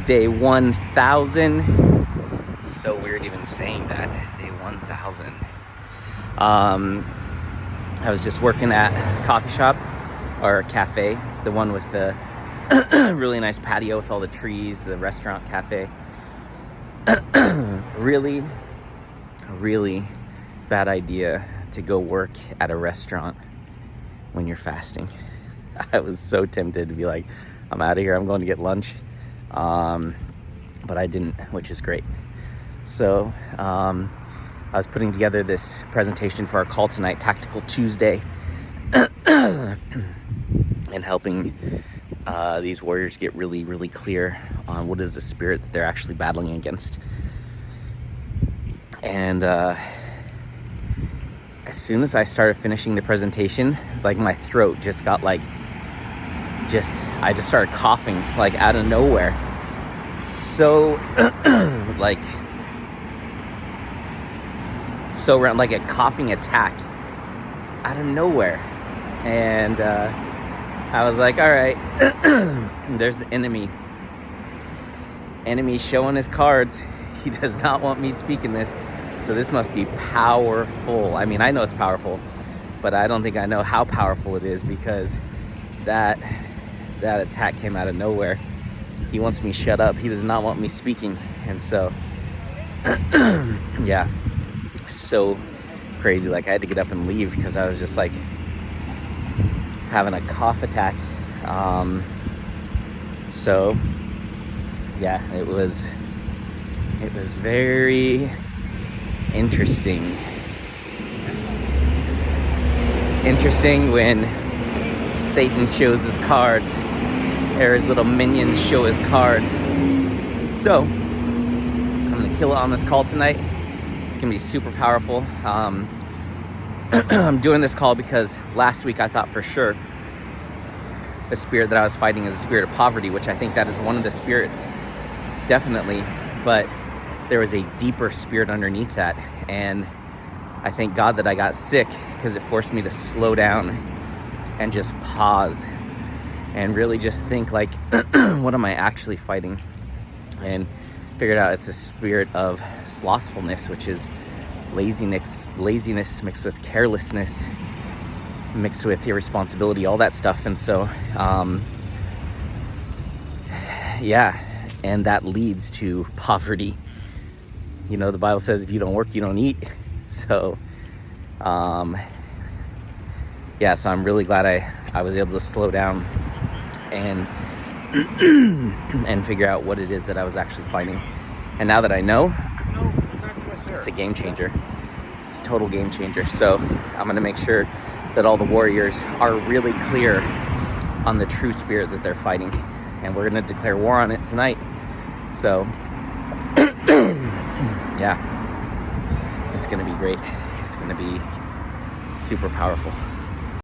day 1000. It's so weird even saying that, day 1000. I was just working at a coffee shop or a cafe, the one with the really nice patio with all the trees, the restaurant cafe. Really bad idea to go work at a restaurant when you're fasting. I was so tempted to be like, I'm out of here, I'm going to get lunch. But I didn't, which is great. So I was putting together this presentation for our call tonight, Tactical Tuesday, and helping these warriors get really clear on what is the spirit that they're actually battling against. And as soon as I started finishing the presentation, like my throat just got like, I just started coughing like out of nowhere. So like a coughing attack out of nowhere. And I was like, all right, there's the enemy showing his cards. He does not want me speaking this, so this must be powerful. I mean, I know it's powerful, but I don't think I know how powerful it is, because that attack came out of nowhere. He wants me shut up. He does not want me speaking. And so yeah, so crazy. Like, I had to get up and leave because I was just like having a cough attack. So yeah, it was very interesting. It's interesting when Satan shows his cards, or his little minions show his cards. So I'm gonna kill it on this call tonight. It's gonna be super powerful. I'm doing this call because last week I thought for sure the spirit that I was fighting is a spirit of poverty, which I think that is one of the spirits, definitely, but there was a deeper spirit underneath that. And I thank God that I got sick, because it forced me to slow down and just pause and really just think, like, what am I actually fighting? And figured out it's a spirit of slothfulness, which is laziness mixed with carelessness, mixed with irresponsibility, all that stuff. And so yeah, and that leads to poverty. You know, the Bible says if you don't work, you don't eat. So yeah, so I'm really glad I was able to slow down and and figure out what it is that I was actually fighting. And now that I know, it's a game changer. It's a total game changer. So I'm going to make sure that all the warriors are really clear on the true spirit that they're fighting. And we're going to declare war on it tonight. So yeah, it's going to be great. It's going to be super powerful.